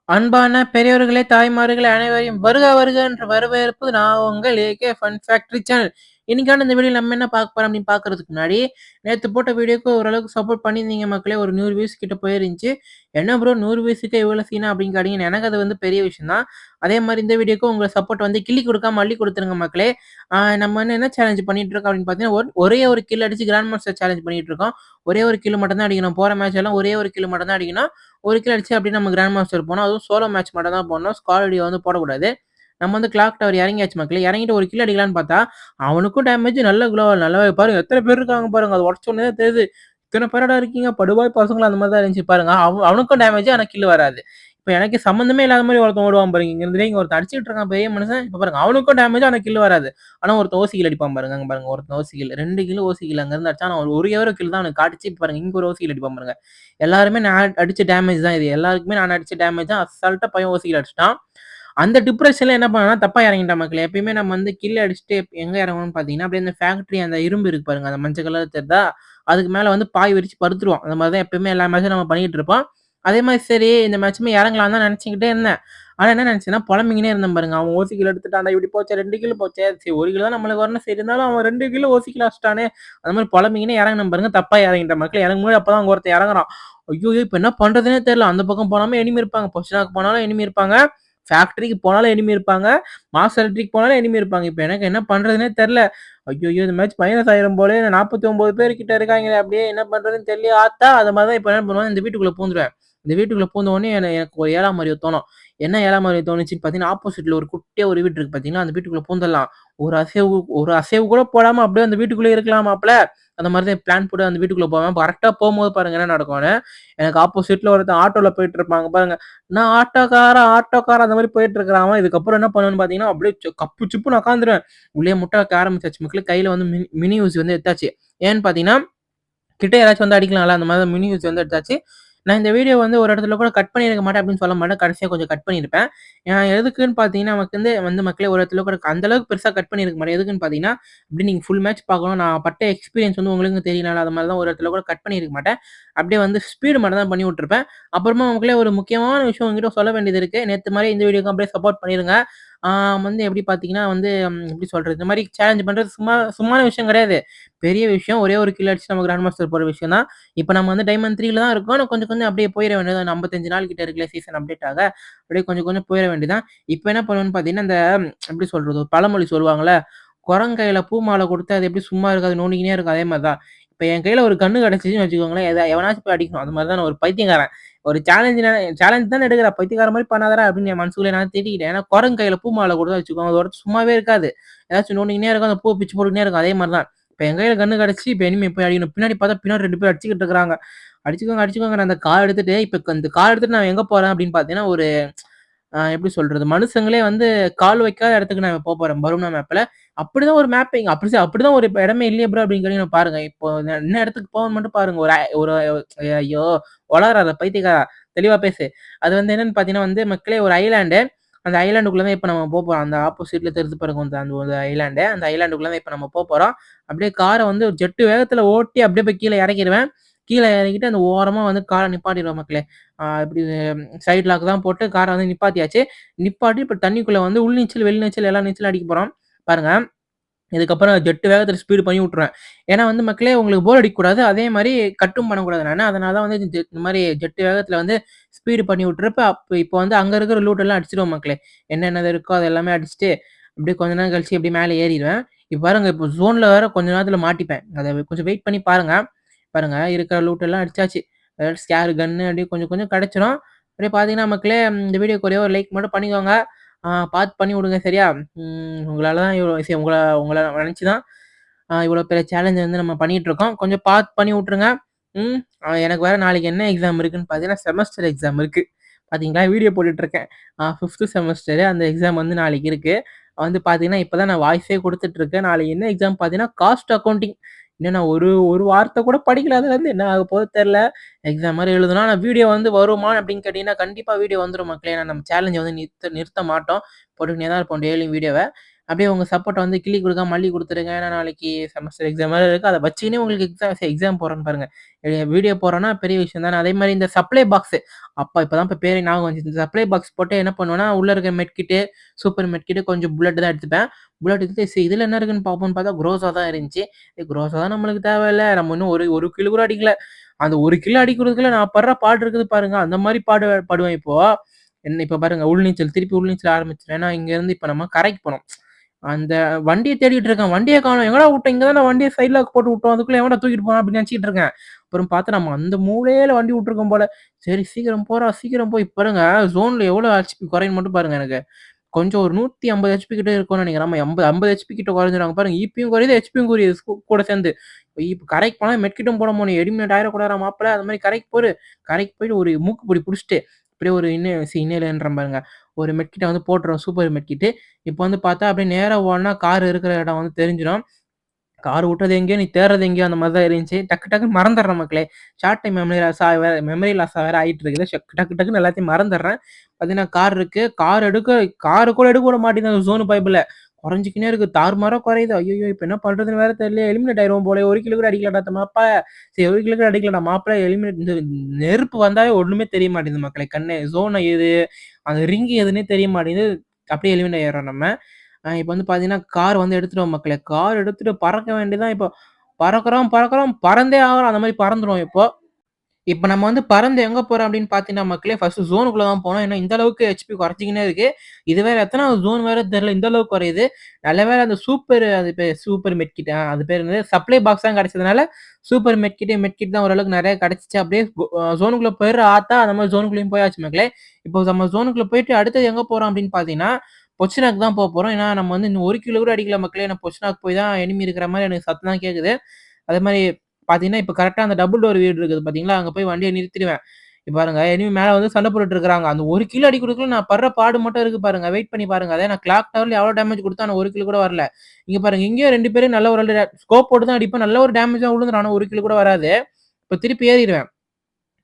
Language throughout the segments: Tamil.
அன்பான பெரியவர்களே, தாய்மார்களே அனைவரையும் வருக வருக என்று வரவேற்பது நான் உங்கள் ஏகே ஃபன் ஃபேக்டரி சேனல். இன்னைக்கான இந்த வீடியோல நம்ம என்ன பார்க்க போறோம் அப்படின்னு பார்க்கறதுக்கு முன்னாடி, நேத்து போட்ட வீடியோக்கு ஓரளவுக்கு சப்போர்ட் பண்ணியிருந்தீங்க மக்களே. ஒரு 100 வியூஸ் கிட்ட போயிருந்துச்சு. "என்ன ப்ரோ 100 வியூஸுக்கே இவ்வளோ சீனா?" அப்படின்னு கேட்டீங்க. எனக்கு அது வந்து பெரிய விஷயம் தான். அதே மாரி இந்த வீடியோக்கும் உங்க சப்போர்ட் வந்து கிள்ளி குடுக்காம அள்ளி குடுத்துருங்க மக்களே. நம்ம வந்து என்ன சேலஞ்ச் பண்ணிட்டு இருக்கோம் அப்படின்னு பார்த்தீங்கன்னா, ஒரே ஒரு கில் அடிச்சு கிராண்ட் மாஸ்டர் சேலஞ்ச் பண்ணிட்டு இருக்கோம். ஒரே ஒரு கில் மட்டும் தான் அடிக்கணும். போற மேட்ச் எல்லாம் ஒரே ஒரு கில் மட்டும் தான் அடிக்கணும். ஒரு கில் அடிச்சு அப்படியே நம்ம கிராண்ட் மாஸ்டர் போனோம். அதுவும் சோலோ மேட்ச் மட்டும் தான் போடணும். ஸ்குவாட் வீடியோ வந்து போடக்கூடாது. நம்ம வந்து கிளாக் டவர் இறங்கியாச்சு மக்களே. இறங்கிட்டு ஒரு கில் அடிக்கலான்னு பார்த்தா, அவனுக்கும் டேமேஜ் நல்ல குளோவல் நல்லாவே பாருங்க எத்தன பேர் இருக்காங்க பாருங்க. அது உடச்ச உடனே தான் தெரியுது. இத்தன பேராடா இருக்கீங்க படுபாவி பசங்களா அந்த மாரி தான் இருந்துச்சு பாருங்க. அவனுக்கும் டேமேஜ் ஆனா கில் வராது. இப்ப எனக்கு சம்மந்தமே இல்லாத மாரி ஒருத்தன் ஓடுவான் பாருங்க. இங்க இருந்துட்டே இங்க ஒருத்தன் அடிச்சுட்டு இருக்கான் பெரிய மனுஷன். இப்ப பாருங்க அவனுக்கும் டேமேஜ் ஆனா கில் வராது. ஆனா ஒருத்தன் ஓசி கில் அடிப்பான் பாருங்க. அங்க பாருங்க ஒருத்தன் ஓசி கில் 2 கில் ஓசி கில் அங்க இருந்து அடிச்சான். ஆனா ஒரே ஒரு கில் தான் அவனுக்கு காட்டுச்சு. இப்ப பாருங்க இங்க ஒரு ஓசி கில் அடிப்பான் பாருங்க. எல்லாருமே நான் அடிச்ச டேமேஜ் தான் இது. எல்லாருக்குமே நான் அடிச்ச டேமேஜ் தான். அசால்ட்டா பையன் ஓசி கில் அடிச்சுட்டான். அந்த டிப்ரஷன்ல என்ன பண்ணான்னா, தப்பா இறங்கிட்டான் மக்களே. எப்பயுமே நம்ம வந்து கில் அடிச்சுட்டு எங்க இறங்கணும்னு பார்த்தீங்கன்னா, அப்படியே அந்த ஃபேக்டரி அந்த இரும்பு இருக்கு பாருங்க. அந்த மஞ்ச கலர்ல தெரிதா? அதுக்கு மேல வந்து பாய் விரிச்சு படுத்துருவோம். அந்த மாரி தான் எப்பயுமே எல்லா மேட்சும் நம்ம பண்ணிட்டு இருப்போம். அதே மாரி சரி இந்த மேட்சுமே இறங்கலாம்னு தான் நினைச்சுக்கிட்டே இருந்தேன். ஆனா என்ன நினைச்சேன்னா, புலம்பிக்கினே இருந்தேன் பாருங்க. அவன் ஓசி கில் எடுத்துட்டான்டா, இப்படி போச்சே 2 கில் போச்சே. சரி 1 கில் தான் நம்மளுக்கு வரணும். சரி இருந்தாலும் அவன் 2 கில் ஓசி கில் அடிச்சுட்டானே. அந்த மாரி புலம்பிக்கினே இறங்குனேன் பாருங்க. தப்பா இறங்கிட்டேன் மக்களே. இறங்கும்போது அப்பதான் அங்க ஒருத்தன் இறங்குறான். ஐய்யய்யோ! இப்ப என்ன பண்றதுன்னே தெரியல. அந்த பக்கம் போனாலும் எனிமி இருப்பாங்க. பொசிஷனுக்கு போனாலும் எனிமி இருப்பாங்க. ஃபேக்டரிக்கு போனாலும் எனிமி இருப்பாங்க. மாஸ் எலக்ட்ரிக் போனாலும் எனிமி இருப்பாங்க. இப்ப எனக்கு என்ன பண்றதுன்னே தெரியல. ஐய்யய்யோ! இந்த மேட்ச் மைனஸ் ஆயிரும் போலயே 49 பேர் கிட்ட இருக்காங்களே அப்படியே என்ன பண்றதுன்னு தெரியலையே ஆத்தா! அது மாரி தான் இப்ப என்ன பண்ணுவேன், இந்த வீட்டுக்குள்ள பூந்துருவேன். இந்த வீட்டுக்குள்ள பூந்த உடனே எனக்கு ஒரு 7ஆம் அறிவு தோணும். என்ன 7ஆம் அறிவு தோணுச்சுன்னு பார்த்தீங்கன்னா, ஆப்போசிட்ல ஒரு குட்டியா ஒரு வீடு இருக்கு பார்த்தீங்களா, அந்த வீட்டுக்குள்ள பூந்துரலாம். ஒரு அசைவு கூட போடாம அப்படியே அந்த வீட்டுக்குள்ளயே இருக்கலாம் மாப்ள. அந்த மாரி தான் பிளான் போட்டு அந்த வீட்டுக்குள்ள போவேன். கரெக்ட்டா போம்போது பாருங்க என்ன நடக்கும்னு, எனக்கு ஆப்போசிட்ல ஒருத்தன் ஆட்டோல போயிட்டு இருப்பாங்க பாருங்க. நான் ஆட்டோக்காரன், ஆட்டோக்காரன் அந்த மாரி போயிட்டு இருக்கிறான் அவன். இதுக்கப்புறம் என்ன பண்ணுவேன்னு பார்த்தீங்கன்னா, அப்படியே கப்பு சிப்புன்னு உட்காந்துருவேன். உள்ளயே முட்ட வைக்க ஆரம்பிச்சாச்சு மக்களே. கையில வந்து மினி யூசி வந்து எடுத்தாச்சு. ஏன்னு பார்த்தீங்கன்னா, கிட்ட யாராச்சும் வந்து அடிக்கலாம்ல. அந்த மாரி தான் மினி யூசி வந்து எடுத்தாச்சு. நான் இந்த வீடியோ வந்து ஒரு இடத்துல கூட கட் பண்ணியிருக்க மாட்டேன் அப்படின்னு சொல்ல மாட்டேன். கடைசியா கொஞ்சம் கட் பண்ணியிருப்பேன். எதுக்குன்னு பார்த்தீங்கன்னா, நமக்கு வந்து மக்களே ஒரு இடத்துல கூட அந்த அளவுக்கு பெருசா கட் பண்ணியிருக்க மாட்டேன். எதுக்குன்னு பார்த்தீங்கன்னா, அப்படியே நீங்க ஃபுல் மேட்ச் பார்க்கணும். நான் பட்ட எக்ஸ்பீரியன்ஸ் வந்து உங்களுக்கும் தெரியணும்ல. அது மாரி தான் ஒரு இடத்துல கூட கட் பண்ணியிருக்க மாட்டேன். அப்படியே வந்து ஸ்பீடு மட்டும் தான் பண்ணி விட்டுருப்பேன். அப்புறமா மக்களே ஒரு முக்கியமான விஷயம் உங்ககிட்ட சொல்ல வேண்டியது இருக்கு. நேத்து மாரி இந்த வீடியோக்கும் அப்படியே சப்போர்ட் பண்ணிருங்க. ஆ வந்து எப்படி பார்த்தீங்கன்னா வந்து எப்படி சொல்றது? இந்த மாரி சேலஞ்ச் பண்றது சும்மான விஷயம் கிடையாது. பெரிய விஷயம். ஒரே ஒரு கில் அடிச்சு நம்ம கிராண்ட் மாஸ்டர் போற விஷயம் தான். இப்ப நம்ம வந்து டைமண்ட் 3ல தான் இருக்கோம். ஆனா கொஞ்சம் கொஞ்சம் அப்படியே போயிற வேண்டியது தான். 55 நாள் கிட்ட இருக்குல்ல சீசன் அப்டேட் ஆக. அப்படியே கொஞ்சம் கொஞ்சம் போயிற வேண்டியது தான். இப்ப என்ன பண்ணுவேன்னு பார்த்தீங்கன்னா, இந்த எப்படி சொல்றது? ஒரு பழமொழி சொல்லுவாங்கல்ல, "குரங்கு கையில பூ மாலை குடுத்தா அது எப்படி சும்மா இருக்காது, நோண்டிக்கினே இருக்கும்." அதே மாரி தான். இப்ப என் கையில ஒரு கன்னு கிடைச்சுச்சுன்னு வச்சுக்கோங்களேன், எவனாச்சும் போய் அடிக்கணும். அந்த மாரி தான் நான் ஒரு பைத்தியக்காரன். ஒரு சேலஞ்ச் தானே எடுக்குற, பைத்தியக்காரன் மாரி பண்ணாதடா அப்படின்னு என் மனசுக்குள்ளயே நான் திட்டிக்கிட்டேன். ஏன்னா குரங்கு கையில பூ மாலை குடுத்தா வச்சுக்கோங்க, அது ஒரு சும்மாவே இருக்காது. ஏதாச்சும் நோண்டிக்கினே இருக்கும். அந்த பூவ பிச்சு போட்டுக்கினே இருக்கும். அதே மாரி தான். இப்ப என் கையில கன்னு கிடைச்சு, இப்ப எனிமி போய் அடிக்கணும். பின்னாடி பார்த்தா பின்னாடி 2 பேர் அடிச்சுக்கிட்டு இருக்கிறாங்க. அடிச்சுக்கோங்க, அடிச்சுக்கோங்க. நான் அந்த கார் எடுத்துட்டு இப்ப இந்த கார் எடுத்துட்டு நான் எங்க போறேன் அப்படின்னு பார்த்தீங்கன்னா, ஒரு எப்படி சொல்றது? மனுஷங்களே வந்து கால் வைக்காத இடத்துக்கு நான் போப்போறேன் பரூனா மேப்ல. அப்படிதான் ஒரு மேப்பிங் அப்படிதான் ஒரு இடமே இல்லையே ப்ரோ அப்படின்னு கேட்டீங்கன்னா பாருங்க. இப்போ என்ன இடத்துக்கு போவேன்னு மட்டும் பாருங்க. ஒரு ஐயோ! உளறாத பைத்தியக்காரா! தெளிவா பேசு. அது வந்து என்னன்னு பார்த்தீங்கன்னா வந்து மக்களே ஒரு ஐலேண்டு. அந்த ஐலேண்டுக்குள்ள தான் இப்ப நம்ம போப்போறோம். அந்த ஆப்போசிட்ல தெரிது பாருங்க அந்த ஒரு ஐலேண்டு. அந்த ஐலேண்டுக்குள்ள தான் இப்ப நம்ம போப்போறோம். அப்படியே கார வந்து ஜெட் வேகத்துல ஓட்டி அப்படியே போய் கீழ இறக்கிருவேன். கீழ இறக்கிட்டு அந்த ஓரமா வந்து கார நிப்பாட்டிருவேன் மக்களே. இப்படி சைட் லாக் தான் போட்டு கார வந்து நிப்பாட்டியாச்சு. நிப்பாட்டி இப்ப தண்ணிக்குள்ள வந்து உள்நீச்சல், வெளிநீச்சல் எல்லா நீச்சலும் அடிக்க போறோம். பாருங்க. இதுக்கப்புறம் ஜெட் வேகத்துல ஸ்பீடு பண்ணி விட்டுருவேன். ஏன்னா வந்து மக்களே உங்களுக்கு போர் அடிக்கக்கூடாது. அதே மாரி கட்டும் பண்ணக்கூடாது நானு. அதனால தான் வந்து இந்த மாரி ஜெட் வேகத்துல வந்து ஸ்பீடு பண்ணி விட்டுறப்ப, இப்ப வந்து அங்க இருக்கிற லூட் எல்லாம் அடிச்சுருவேன் மக்களே. என்னென்னது இருக்கோ அது எல்லாமே அடிச்சுட்டு, அப்படியே கொஞ்ச நேரம் கழிச்சு அப்படியே மேல ஏறிருவேன். இப்ப பாருங்க இப்போ ஜோன்ல வேற கொஞ்ச நேரத்துல மாட்டிப்பேன். அத கொஞ்சம் வெயிட் பண்ணி பாருங்க. பாருங்க இருக்கிற லூட் எல்லாம் அடிச்சாச்சு. ஸ்கேர் கன்னு அப்படியே கொஞ்சம் கொஞ்சம் கிடைச்சிரும். அப்படியே பார்த்தீங்கன்னா மக்களே இந்த வீடியோக்கு ஒரே ஒரு லைக் மட்டும் பண்ணிக்கோங்க. பார்த்து பண்ணி விடுங்க சரியா? உங்களால தான் இவ்வளோ உங்கள உங்கள நினைச்சு தான் இவ்வளோ பெரிய சேலஞ்ச வந்து நம்ம பண்ணிட்டு இருக்கோம். கொஞ்சம் பார்த்து பண்ணி விட்டுருங்க. ம். எனக்கு வேற நாளைக்கு என்ன எக்ஸாம் இருக்குன்னு பார்த்தீங்கன்னா, செமஸ்டர் எக்ஸாம் இருக்கு. பார்த்தீங்களா? வீடியோ போட்டுட்டு இருக்கேன். 5த் செமஸ்டரு அந்த எக்ஸாம் வந்து நாளைக்கு இருக்கு. வந்து பார்த்தீங்கன்னா, இப்ப தான் நான் வாய்ஸே குடுத்துட்டு இருக்கேன். நாளைக்கு என்ன எக்ஸாம் பார்த்தீங்கன்னா, காஸ்ட் அக்கவுண்டிங். இன்னும் நான் ஒரு ஒரு வார்த்தை கூட படிக்கல. அதுலருந்து என்ன ஆக போகுதோ தெரியல. எக்ஸாம் மாரி எழுதணும். ஆனா வீடியோ வந்து வருமா அப்படின்னு கேட்டீங்கன்னா, கண்டிப்பா வீடியோ வந்துரும் மக்களே. ஏன்னா நம்ம சேலஞ்ச வந்து நிறுத்த நிறுத்த மாட்டோம். போட்டுக்கினே தான் இருப்போம் டெய்லியும் வீடியோவ. அப்படியே உங்க சப்போர்ட்ட வந்து கிள்ளி குடுக்காம அள்ளி குடுத்துருங்க. ஏன்னா நாளைக்கு செமஸ்டர் எக்ஸாம் வேற இருக்கு. அத வச்சுக்கினே உங்களுக்கு எக்ஸாம் போடுறேன்னு பாருங்க. வீடியோ போடுறோம்னா பெரிய விஷயம் தானே. அதே மாரி இந்த சப்ளை பாக்ஸு இப்பதான் பேரே ஞாபகம் வந்துச்சு. இந்த சப்ளை பாக்ஸ் போட்டு என்ன பண்ணுவேன்னா, உள்ள இருக்க மெட் கிட்டு, சூப்பர் மெட் கிட்டு, கொஞ்சம் புல்லட் தான் எடுத்துப்பேன். புல்லட் எடுத்துட்டு சரி இதுல என்ன இருக்குன்னு பார்ப்போம்ன்னு பார்த்தா குரோஸா தான் இருந்துச்சு. குரோஸா தான் நம்மளுக்கு தேவையில்ல. நம்ம இன்னும் ஒரு கில் கூட அடிக்கல. அந்த 1 கிலோ அடிக்கிறதுக்குள்ள நான் படுற பாடு இருக்குது பாருங்க. அந்த மாரி படுவேன் இப்போ. இப்ப பாருங்க உள்நீச்சல் திருப்பி உள்நீச்சல் ஆரம்பிச்சுட்டேன். ஏன்னா இங்கருந்து இப்ப நம்ம கரைக்கு போணும். அந்த வண்டிய தேடிட்டு இருக்கேன். வண்டிய காணோம். எங்கடா வுட்டேன்? இங்க தான வண்டிய சைட்ல போட்டு வுட்டோம். அதுக்குள்ள எவன்டா தூக்கிட்டு போனான் அப்படின்னு நெனச்சுக்கிட்டு இருக்கேன். அப்புறம் பார்த்தா நம்ம அந்த மூலையில வண்டி வுட்டுருக்கோம் போல. சரி சீக்கிரம் போடா, சீக்கிரம் போய் பாருங்க ஜோன்ல எவ்வளோ ஹெச்பி குறையும்னு மட்டும் பாருங்க எனக்கு. கொஞ்சம் ஒரு 150 ஹெச்பி கிட்ட இருக்கும்னு நெனைக்கிறேன். ஆமா 50 ஹெச்பி கிட்ட குறைஞ்சிரும். பாருங்க ஈபியும் குறையுது, ஹெச்பியும் குறையுது கூட சேர்ந்து. இப்ப கரைக்கு போனா மெட்கிட்டும் போட முடியும். எலிமினேட் ஆயிறக்கூடாதுடா மாப்பிள. அது மாரி கரைக்கு கரைக்கு போயிட்டு ஒரு மூக்குப்புடி புடிச்சுட்டு, அப்படியே ஒரு இன்னேலன்றேன் பாருங்க. ஒரு மெட்கிட்ட வந்து போட்டுருவேன். சூப்பர் மெட்கிட்டு. இப்ப வந்து பார்த்தா அப்படியே நேரா ஓடுனா கார் இருக்கிற இடம் வந்து தெரிஞ்சிரும். கார் விட்டது எங்கேயோ, நீ தேடுறது எங்கேயோ அந்த மாரி தான் இருந்துச்சு. டக்கு டக்குன்னு மறந்துடுறேன் மக்களே. ஷார்ட் டைம் மெமரி லாஸா வேற ஆயிட்டு இருக்குது. டக்கு டக்குன்னு எல்லாத்தையும் மறந்துடுறேன். பார்த்தீங்கன்னா கார் இருக்கு. கார் கூட எடுக்க விட மாட்டேங்குது அந்த ஜோன் பைப்ல. குறைஞ்சுக்கினே இருக்கு. தாறுமாறா குறையுது. ஐய்யய்யோ! இப்ப என்ன பண்றதுன்னு வேற தெரியலையே. எலிமினேட் ஆயிருவோம் போலயே. 1 கிலோ கூட அடிக்கலடா மாப்பா. சரி 1 கிலோ கூட அடிக்கலடா மாப்பிள. இந்த நெருப்பு வந்தாவே ஒண்ணுமே தெரிய மாட்டேங்குது மக்களே. ஜோன் எது? அந்த ரிங் எதுன்னே தெரிய மாட்டேங்குது. அப்படியே எலிமினேட் ஆயிடுறோம் நம்ம. இப்ப வந்து பார்த்தீங்கன்னா, கார் வந்து எடுத்துட்டோம் மக்களே. கார் எடுத்துட்டு பறக்க வேண்டியது தான் இப்போ. பறக்குறோம், பறந்தே ஆகுறோம். அந்த மாரி பறந்துருவோம் இப்போ. இப்ப நம்ம வந்து பறந்து எங்க போறோம் அப்படின்னு பார்த்தீங்கன்னா மக்களே, ஃபர்ஸ்ட்டு ஜோனுக்குள்ள தான் போனோம். ஏன்னா இந்த அளவுக்கு ஹெச்பி குறைஞ்சுக்கினே இருக்கு. இது வேற எத்தனாவது ஜோன் வேற தெரியல. இந்த அளவுக்கு குறையுது. நல்ல வேளை அந்த அது பேர் சூப்பர் மெட்கிட் அது பேர் என்னது? சப்ளை பாக்ஸ் தான் கிடைச்சதுனால, சூப்பர் மெட்கிட் தான் ஓரளவுக்கு நெறைய கிடைச்சுச்சு. அப்படியே ஜோனுக்குள்ள போயிடுற ஆத்தா அந்த மாரி ஜோனுக்குள்ளயும் போயாச்சு மக்களே. இப்போ நம்ம ஜோனுக்குள்ள போயிட்டு அடுத்தது எங்க போறோம் அப்படின்னு பார்த்தீங்கன்னா, பொச்சினாக்கு தான் போப்போறோம். ஏன்னா நம்ம வந்து இன்னும் 1 கிலோ கூட அடிக்கல மக்களே. ஏன்னா பொச்சினாக்கு போய் தான் எனிமி இருக்கிற மாரி எனக்கு சத்தம் தான் கேட்குது. அதே மாரி பார்த்தீங்கன்னா, இப்ப கரெக்ட்டா அந்த டபுள் டோர் வீடு இருக்குது பார்த்தீங்களா? அங்க போய் வண்டிய நிறுத்திடுவேன். இப்ப பாருங்க எனிமி மேல வந்து சண்டை போட்டுட்டு இருக்காங்க. அந்த 1 கிலோ அடிக்கிறதுக்குள்ள நான் படுற பாடு மட்டும் இருக்கு பாருங்க. வெயிட் பண்ணி பாருங்க. அதே நான் கிளாக் டவர்ல எவ்வளோ டேமேஜ் குடுத்தேன். ஆனா 1 கிலோ கூட வரல. இங்க பாருங்க இங்கேயும் 2 பேரும் நல்ல ஒரு ஸ்கோப் போட்டு தான் அடிப்பேன். நல்ல ஒரு டேமேஜா விழுந்துரும். ஆனா 1 கிலோ கூட வராது. இப்ப திருப்பி ஏறிருவேன்.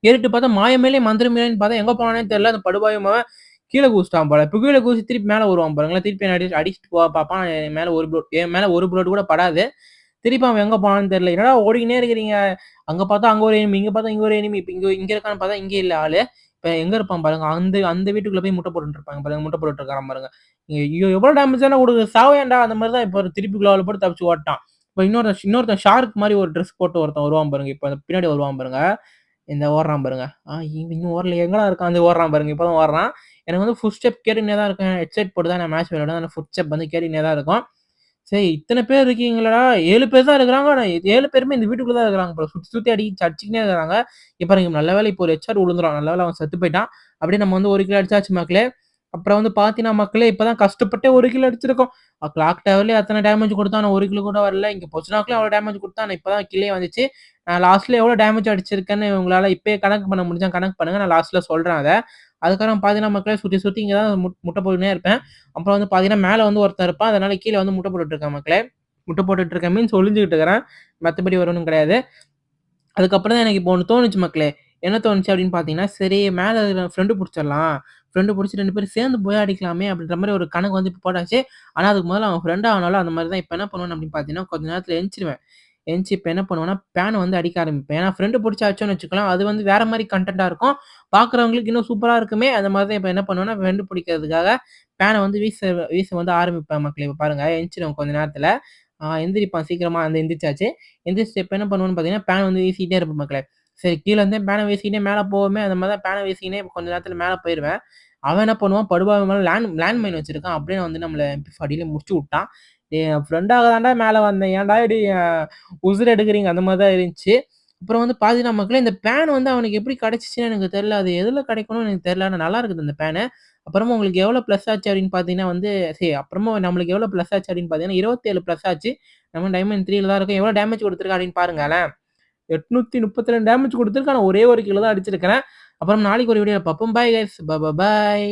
ஏறிட்டு பார்த்தா மாயமேலே மந்திரமேலேன்னு பார்த்தா எங்க போனானே தெரியல. அந்த படுபாவி மவன் கீழ குதிச்சுட்டான் போல. இப்ப கீழ குதிச்சு திருப்பி மேல வருவான் பாருங்களேன். திருப்பி என்ன அடிச்சுட்டு பார்ப்பான். என் மேல ஒரு புல்லட் கூட படாது. திருப்பி அவன் எங்க போனான்னு தெரியல. என்னடா ஓடிக்கினே இருக்கிறீங்க. அங்க பார்த்தா அங்க ஒரு எனிமி, இங்க பார்த்தா இங்க ஒரு எனிமி. இப்ப இங்க இருக்கான்னு பார்த்தா இங்க இல்ல ஆளு. இப்ப எங்க இருப்பான் பாருங்க. அந்த அந்த வீட்டுக்குள்ள போய் முட்டை போட்டுட்டு இருப்பாங்க பாருங்க. முட்டை போட்டுட்டு இருக்கான் பாருங்க. ஐயோ! எவ்வளோ டேமேஜ் தானே குடுக்குது. சாவேன்டா அந்த மாரி தான் இப்ப திருப்பி குளோவால போட்டு தப்பிச்சு ஓட்டான். இப்ப இன்னொருத்தன் ஷார்க் மாரி ஒரு ட்ரெஸ் போட்டு ஒருத்தன் வருவான் பாருங்க. இப்ப பின்னாடி வருவான் பாருங்க. இந்த ஓடுறான் பாருங்க. இவன் இன்னும் ஓடலையே எங்கடா இருக்கான்? வந்து ஓடுறான் பாருங்க. இப்ப தான் ஓடுறான். எனக்கு வந்து ஃபுட் ஸ்டெப் கேட்டுக்கினே தான் இருக்கும். ஹெட்செட் போட்டு தான் நான் மேட்ச் விளையாடுவேன். அந்த ஃபுட் ஸ்டெப் வந்து கேட்டுக்கினே தான் இருக்கும். சரி இத்தன பேர் இருக்கீங்களேடா! 7 பேர் தான் இருக்கிறாங்க. ஆனா 7 பேருமே இந்த வீட்டுக்குள்ள தான் இருக்கிறாங்க போல. சுத்தி சுத்தி அடிச்சுக்கினே இருக்கிறாங்க. இப்ப பாருங்க நல்ல வேளை இப்போ ஒரு ஹெட்ஷாட் விழுந்துரும். நல்ல வேளை அவன் செத்து போயிட்டான். அப்படியே நம்ம வந்து 1 கிலோ அடிச்சாச்சு மக்களே. அப்புறம் வந்து பார்த்தீங்கன்னா மக்களே, இப்ப தான் கஷ்டப்பட்டு 1 கிலோ அடிச்சிருக்கோம். கிளாக் டவர்லயே அத்தன டேமேஜ் குடுத்தான். ஆனா 1 கிலோ கூட வரல. இங்க பொஸ்னாக்லயும் அவ்வளோ டேமேஜ் குடுத்தான். ஆனா இப்ப தான் கில்லே வந்துச்சு. நான் லாஸ்ட்ல எவ்வளோ டேமேஜ் அடிச்சிருக்கேன்னு உங்களால இப்பயே கணக்கு பண்ண முடிஞ்சா கணக்கு பண்ணுங்க. நான் லாஸ்ட்ல சொல்றேன் அத. அதுக்கப்புறம் பார்த்தீங்கன்னா மக்களே சுத்தி சுத்தி இங்க தான் முட்டை போட்டுன்னே இருப்பேன். அப்புறம் வந்து பார்த்தீங்கன்னா, மேல வந்து ஒருத்தன் இருப்பான். அதனால கீழ வந்து முட்டை போட்டுட்டு இருக்கேன் மக்களே. முட்டை போட்டுட்டு இருக்கேன் மீன்ஸ் ஒளிஞ்சுகிட்டு இருக்கிறேன். மத்தபடி வேற ஒண்ணும் கிடையாது. அதுக்கப்புறம் தான் எனக்கு இப்போ ஒண்ணு தோணுச்சு மக்களே. என்ன தோணுச்சு அப்படின்னு பார்த்தீங்கன்னா, சரி மேல ஃப்ரெண்ட் புடிச்சிடலாம். ஃப்ரெண்ட் புடிச்சு 2 பேரும் சேர்ந்து போய் அடிக்கலாமே அப்படின்ற மாரி ஒரு கணக்கு வந்து இப்ப போட்டாச்சு. ஆனா அதுக்கு முதல்ல அவன் ஃப்ரெண்ட் ஆகணும்ல அந்த மாரி தான் இப்ப என்ன பண்ணுவேன் அப்படின்னு பார்த்தீங்கன்னா, கொஞ்ச நேரத்துல எந்திச்சிருவேன். எந்திச்சு இப்ப என்ன பண்ணுவேன்னா, பேன் வந்து அடிக்க ஆரம்பிப்பேன். ஏன்னா ஃப்ரெண்ட் புடிச்சு அடிச்சோம்னு வச்சுக்கோங்களேன், அது வந்து வேற மாரி கன்டென்ட்டா இருக்கும். பார்க்குறவங்களுக்கு இன்னும் சூப்பரா இருக்குமே! அந்த மாரி தான் இப்ப என்ன பண்ணுவேன்னா, ஃப்ரெண்ட் புடிக்கிறதுக்காக பேன வந்து வீச வந்து ஆரம்பிப்பேன் மக்களே. இப்ப பாருங்க எந்திச்சிருவேன் கொஞ்ச நேரத்துல. எந்திரிப்பான் சீக்கிரமா எந்திரிச்சாச்சு. எந்திரிச்சுட்டு இப்ப என்ன பண்ணுவேன்னு பார்த்தீங்கன்னா, பேன் வந்து வீசிக்கிட்டே இருப்பேன் மக்களே. சரி கீழ இருந்தே பேன வீசிக்கிட்டே மேல போவோமே, அந்த மாரி தான் பேன வீசிக்கினே கொஞ்ச நேரத்துல மேல போயிருவேன். அவன் என்ன பண்ணுவான், படுபாவி மேல லேண்ட் மைன் வச்சிருக்கான். அப்படியே வந்து நம்மள MP40ல முடிச்சு விட்டான். டேய் என் ஃப்ரெண்டாக தான்டா மேல வந்தேன். ஏன்டா இப்படி உசுர எடுக்குறீங்க? அந்த மாரி தான் இருந்துச்சு. அப்புறம் வந்து பார்த்தீங்கன்னா மக்களே, இந்த பேன் வந்து அவனுக்கு எப்படி கிடைச்சுச்சுன்னு எனக்கு தெரியல. அது எதுல கிடைக்கணும்னு எனக்கு தெரியல. ஆனா நல்லா இருக்குது அந்த பேனு. அப்புறமா உங்களுக்கு எவ்வளோ ப்ளஸ் ஆச்சு அப்படின்னு பார்த்தீங்கன்னா வந்து அப்புறமா நம்மளுக்கு எவ்வளோ ப்ளஸ் ஆச்சு அப்படின்னு பார்த்தீங்கன்னா, 27 ப்ளஸ் ஆச்சு. நம்ம டைமண்ட் 3ல தான் இருக்கோம். எவ்வளோ டேமேஜ் குடுத்துருக்கான் அப்படின்னு பாருங்களேன். 832 டேமேஜ் குடுத்துருக்கு. ஆனா ஒரே 1 கிலோ தான் அடிச்சிருக்கிறேன். அப்புறம் நாளைக்கு ஒரு வீடியோல பார்ப்போம். Bye guys. பாய்.